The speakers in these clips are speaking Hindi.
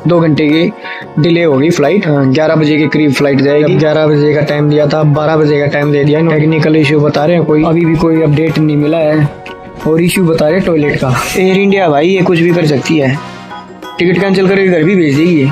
2 घंटे की डिले होगी फ्लाइट। 11 बजे के करीब फ्लाइट जाएगी। 11 बजे का टाइम दिया था, 12 बजे का टाइम दे दिया। टेक्निकल इशू बता रहे हैं, कोई अभी भी कोई अपडेट नहीं मिला है। और इशू बता रहे टॉयलेट का। एयर इंडिया भाई ये कुछ भी कर सकती है, टिकट कैंसिल करके घर भी भेज देगी।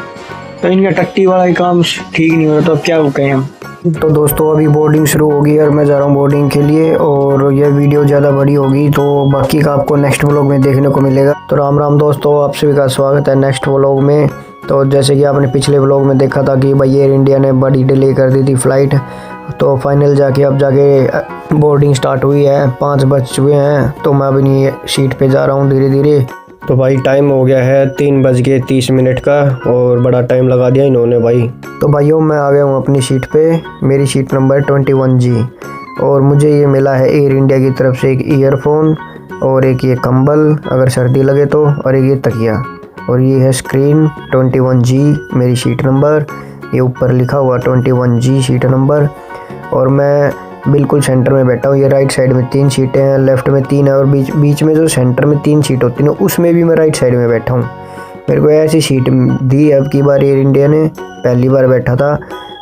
तो इनका टट्टी वाला ही काम ठीक नहीं हो रहा, तो अब क्या कहें हम। तो दोस्तों अभी बोर्डिंग शुरू होगी और मैं जा रहा हूँ बोर्डिंग के लिए। और यह वीडियो ज़्यादा बड़ी होगी तो बाकी का आपको नेक्स्ट व्लॉग में देखने को मिलेगा। तो राम राम दोस्तों, आप सभी का स्वागत है नेक्स्ट व्लॉग में। तो जैसे कि आपने पिछले व्लॉग में देखा था कि भाई एयर इंडिया ने बड़ी डिले कर दी थी फ़्लाइट। तो फाइनल जाके अब जाके बोर्डिंग स्टार्ट हुई है। 5 बज चुके हैं। तो मैं अपनी सीट पे जा रहा हूँ धीरे धीरे। तो भाई टाइम हो गया है 3:30 का और बड़ा टाइम लगा दिया इन्होंने भाई। तो भाइयों मैं आ गया हूँ अपनी सीट पे। मेरी सीट नंबर 21G। और मुझे ये मिला है एयर इंडिया की तरफ से एक ईयरफोन और एक ये कंबल अगर सर्दी लगे तो, और एक ये तकिया। और ये है स्क्रीन 21G मेरी सीट नंबर। ये ऊपर लिखा हुआ 21G सीट नंबर। और मैं बिल्कुल सेंटर में बैठा हूँ। ये राइट साइड में 3 सीटें हैं, लेफ्ट में 3 है और बीच में जो सेंटर में 3 सीट होती है ना, उसमें भी मैं राइट साइड में बैठा हूँ। मेरे को ऐसी सीट दी अब की बार एयर इंडिया ने। पहली बार बैठा था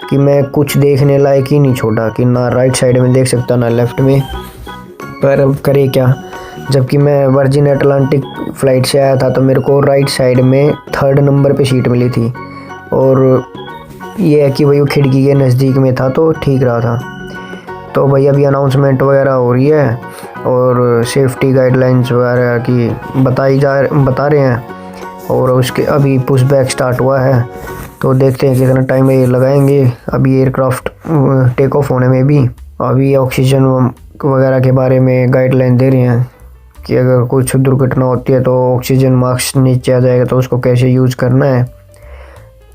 कि मैं कुछ देखने लायक ही नहीं छोड़ा कि ना राइट साइड में देख सकता ना लेफ्ट में। पर अब करे क्या, जबकि मैं वर्जिन अटलांटिक फ़्लाइट से आया था तो मेरे को राइट साइड में 3rd नंबर पे सीट मिली थी। और ये है कि भाई वो खिड़की के नज़दीक में था तो ठीक रहा था। तो भाई अभी अनाउंसमेंट वगैरह हो रही है और सेफ्टी गाइडलाइंस वगैरह की बता रहे हैं। और उसके अभी पुश बैक स्टार्ट हुआ है तो देखते हैं कितना टाइम ये लगाएंगे। अभी एयरक्राफ्ट टेक ऑफ होने में भी अभी ऑक्सीजन वगैरह के बारे में गाइडलाइन दे रहे हैं कि अगर कुछ दुर्घटना होती है तो ऑक्सीजन मास्क नीचे आ जाएगा तो उसको कैसे यूज़ करना है।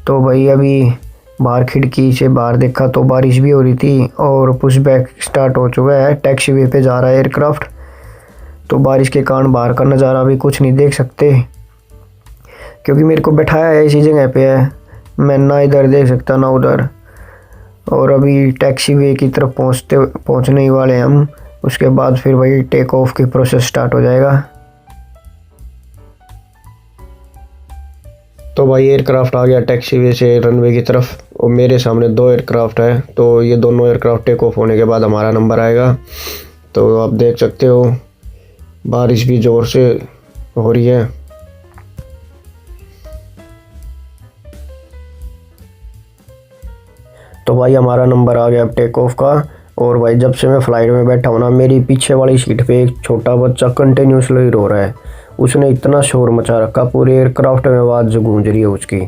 तो भाई अभी बाहर खिड़की से बाहर देखा तो बारिश भी हो रही थी और पुश बैक स्टार्ट हो चुका है। टैक्सी वे पे जा रहा है एयरक्राफ्ट। तो बारिश के कारण बाहर का नज़ारा भी कुछ नहीं देख सकते क्योंकि मेरे को बैठाया है इसी जगह पे है। मैं ना इधर देख सकता ना उधर। और अभी टैक्सी वे की तरफ पहुंचने ही वाले हैं हम। उसके बाद फिर वही टेक ऑफ की प्रोसेस स्टार्ट हो जाएगा। तो भाई एयरक्राफ्ट आ गया टैक्सी वे से रनवे की तरफ और मेरे सामने 2 एयरक्राफ्ट है। तो ये दोनों एयरक्राफ्ट टेक ऑफ होने के बाद हमारा नंबर आएगा। तो आप देख सकते हो बारिश भी ज़ोर से हो रही है। तो भाई हमारा नंबर आ गया अब टेक ऑफ का। और भाई जब से मैं फ़्लाइट में बैठा हूँ ना, मेरी पीछे वाली सीट पे एक छोटा बच्चा कंटिन्यूसली रो रहा है। उसने इतना शोर मचा रखा, पूरे एयरक्राफ्ट में आवाज़ गूंज रही है उसकी।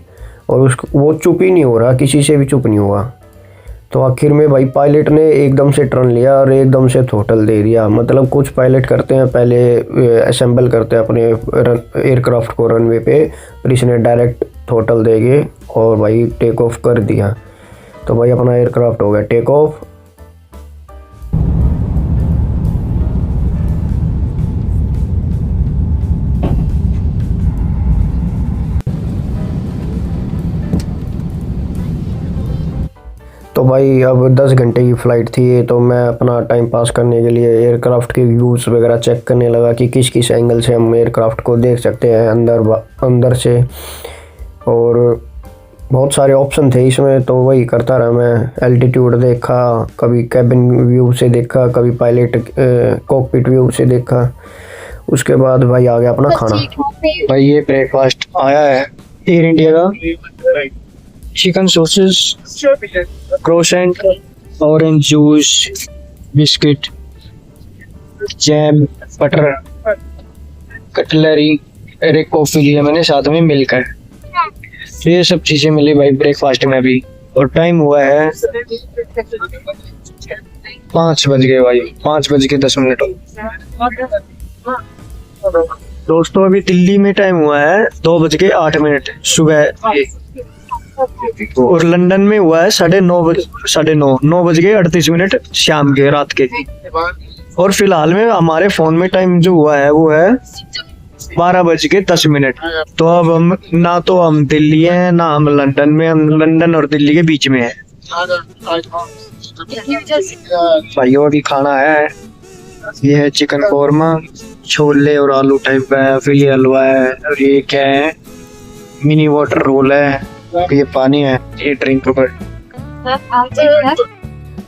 और वो चुप ही नहीं हो रहा, किसी से भी चुप नहीं हुआ। तो आखिर में भाई पायलट ने एकदम से टर्न लिया और एकदम से थ्रोटल दे दिया। मतलब कुछ पायलट करते हैं पहले असेंबल करते हैं अपने एयरक्राफ्ट को रनवे पे, और इसने डायरेक्ट थ्रोटल देके और भाई टेक ऑफ कर दिया। तो भाई अपना एयरक्राफ्ट हो गया टेक ऑफ। तो भाई अब 10 घंटे की फ़्लाइट थी तो मैं अपना टाइम पास करने के लिए एयरक्राफ्ट के व्यूज़ वगैरह चेक करने लगा कि किस किस एंगल से हम एयरक्राफ्ट को देख सकते हैं अंदर से। और बहुत सारे ऑप्शन थे इसमें तो वही करता रहा मैं। एल्टीट्यूड देखा, कभी कैबिन व्यू से देखा, कभी पायलट कॉकपिट व्यू से देखा। उसके बाद भाई आ गया अपना खाना। भाई ये ब्रेकफास्ट आया है एयर इंडिया का। Chicken sauces, croissant, orange juice, biscuit, jam, butter, cutlery, एक कॉफ़ी लिया मैंने साथ में मिलकर। तो ये सब चीज़ें मिली भाई ब्रेकफास्ट में भी। और टाइम हुआ है 5 बज गए भाई, 5:10। दोस्तों अभी दिल्ली में टाइम हुआ है 2:08 सुबह। और लंदन में हुआ है 9:38 शाम के, रात के। और फिलहाल में हमारे फोन में टाइम जो हुआ है वो है 12:10। तो अब हम ना तो हम दिल्ली हैं ना हम लंदन में, हम लंदन और दिल्ली के बीच में है। भाइयों अभी खाना है, ये है चिकन कौरमा, छोले और आलू टाइप का है, फिर ये हलवा है, और ये क्या है मिनी वाटर रोल है, ये पानी है, ये ड्रिंक पर।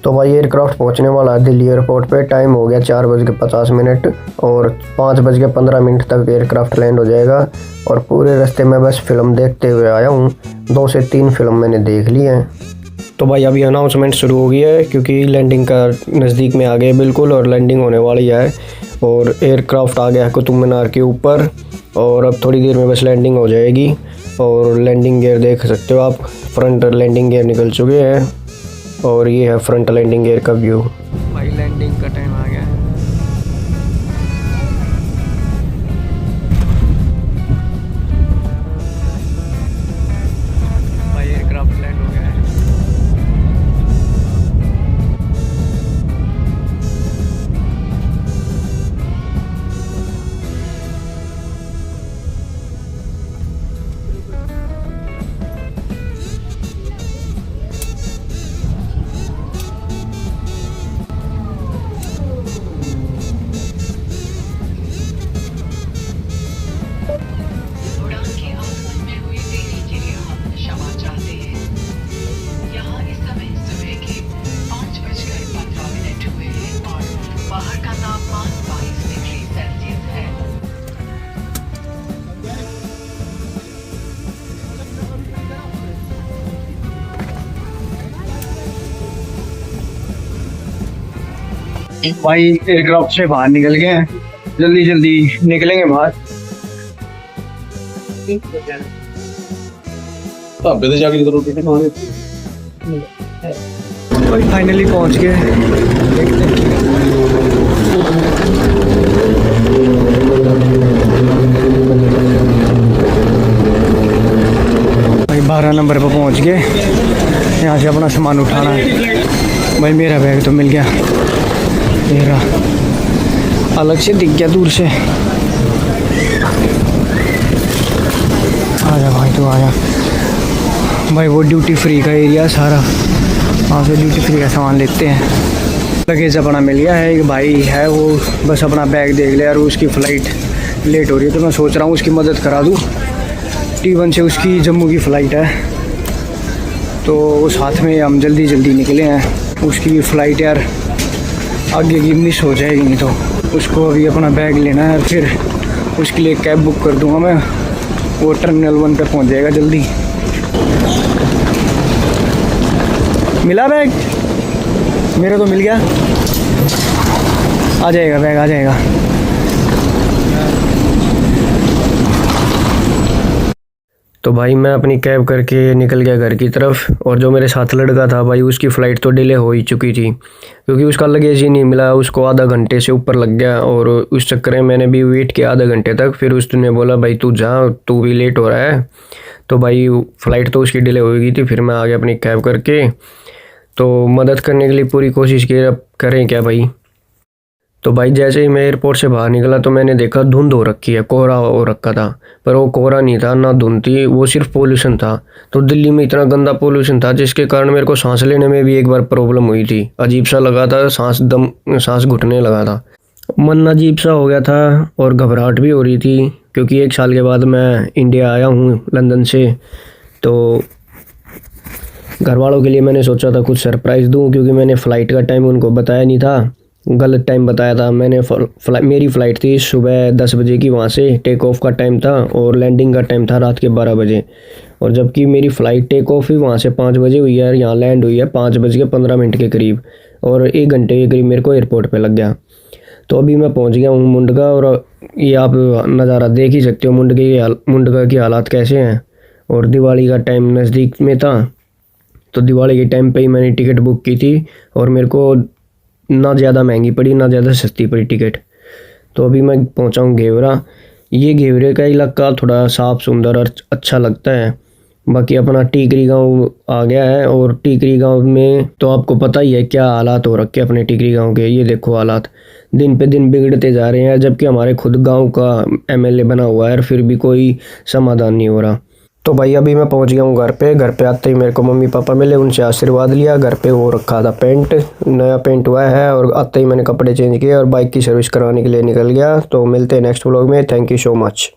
तो भाई एयरक्राफ्ट पहुंचने वाला है दिल्ली एयरपोर्ट पे। टाइम हो गया 4:50 और 5:15 तक एयरक्राफ्ट लैंड हो जाएगा। और पूरे रास्ते में बस फिल्म देखते हुए आया हूँ। 2 से 3 फिल्म मैंने देख ली हैं। तो भाई अभी अनाउंसमेंट शुरू हो गई है क्योंकि लैंडिंग का नज़दीक में आ गए बिल्कुल, और लैंडिंग होने वाली है। और एयरक्राफ्ट आ गया है कुतुब मीनार के ऊपर, और अब थोड़ी देर में बस लैंडिंग हो जाएगी। और लैंडिंग गियर देख सकते हो आप, फ्रंट लैंडिंग गियर निकल चुके हैं और ये है फ्रंट लैंडिंग गियर का व्यू। भाई लैंडिंग का टाइम आ गया है। भाई एयरक्राफ्ट लैंड हो गया है। भाई एयरक्राफ्ट से बाहर निकल गए हैं, जल्दी जल्दी निकलेंगे बाहर। भाई फाइनली पहुंच गए। भाई 12 नंबर पर पहुंच गए। यहाँ से अपना सामान उठाना है। भाई मेरा बैग तो मिल गया, मेरा अलग से दिख गया दूर से। आजा भाई तू आजा। भाई वो ड्यूटी फ्री का एरिया सारा, वहाँ से ड्यूटी फ्री का सामान लेते हैं। लगेज अपना मिल गया है। एक भाई है वो बस अपना बैग देख ले, और उसकी फ़्लाइट लेट हो रही है तो मैं सोच रहा हूँ उसकी मदद करा दूँ। T1 से उसकी जम्मू की फ़्लाइट है, तो उस हाथ में हम जल्दी जल्दी निकले हैं। उसकी फ़्लाइट यार आगे की मिस हो जाएगी, नहीं तो उसको अभी अपना बैग लेना है। फिर उसके लिए कैब बुक कर दूंगा मैं, वो टर्मिनल 1 पे पहुंच जाएगा जल्दी। मिला बैग? मेरा तो मिल गया। आ जाएगा बैग, आ जाएगा। तो भाई मैं अपनी कैब करके निकल गया घर की तरफ। और जो मेरे साथ लड़का था भाई, उसकी फ़्लाइट तो डिले हो ही चुकी थी क्योंकि उसका लगेज ही नहीं मिला। उसको आधा घंटे से ऊपर लग गया, और उस चक्कर में मैंने भी वेट किया आधा घंटे तक। फिर उसने बोला भाई तू जा, तू भी लेट हो रहा है। तो भाई फ़्लाइट तो उसकी डिले हो गई थी। फिर मैं आ गया अपनी कैब करके। तो मदद करने के लिए पूरी कोशिश की, अब करें क्या भाई। तो भाई जैसे ही मैं एयरपोर्ट से बाहर निकला तो मैंने देखा धुंध हो रखी है, कोहरा हो रखा था। पर वो कोहरा नहीं था, ना धुंध थी, वो सिर्फ पोल्यूशन था। तो दिल्ली में इतना गंदा पोल्यूशन था जिसके कारण मेरे को सांस लेने में भी एक बार प्रॉब्लम हुई थी। अजीब सा लगा था, सांस घुटने लगा था, मन अजीब सा हो गया था, और घबराहट भी हो रही थी क्योंकि 1 साल के बाद मैं इंडिया आया हूँ लंदन से। तो घर वालों के लिए मैंने सोचा था कुछ सरप्राइज़ दूँ, क्योंकि मैंने फ़्लाइट का टाइम उनको बताया नहीं था, गलत टाइम बताया था मैंने। मेरी फ़्लाइट थी सुबह 10 बजे की, वहाँ से टेक ऑफ का टाइम था, और लैंडिंग का टाइम था रात के 12 बजे। और जबकि मेरी फ़्लाइट टेक ऑफ ही वहाँ से 5 बजे हुई है, और यहाँ लैंड हुई है 5:15 के करीब, और 1 घंटे के करीब मेरे को एयरपोर्ट पे लग गया। तो अभी मैं पहुँच गया हूँ मुंडका, और ये आप नज़ारा देख ही सकते हो मुंडका की हालात कैसे हैं। और दिवाली का टाइम नज़दीक में था, तो दिवाली के टाइम पे ही मैंने टिकट बुक की थी, और मेरे को ना ज़्यादा महंगी पड़ी ना ज़्यादा सस्ती पड़ी टिकट। तो अभी मैं पहुंचा हूँ घेवरा। ये घेवरे का इलाका थोड़ा साफ़ सुंदर और अच्छा लगता है। बाकी अपना टीकरी गांव आ गया है, और टीकरी गांव में तो आपको पता ही है क्या हालात हो रखे अपने टीकरी गांव के। ये देखो हालात दिन पे दिन बिगड़ते जा रहे हैं, जबकि हमारे खुद गांव का MLA बना हुआ है, फिर भी कोई समाधान नहीं हो रहा। तो भाई अभी मैं पहुंच गया हूँ घर पे। घर पे आते ही मेरे को मम्मी पापा मिले, उनसे आशीर्वाद लिया। घर पे वो रखा था पेंट, नया पेंट हुआ है, और आते ही मैंने कपड़े चेंज किए और बाइक की सर्विस करवाने के लिए निकल गया। तो मिलते हैं नेक्स्ट व्लॉग में। Thank you so much.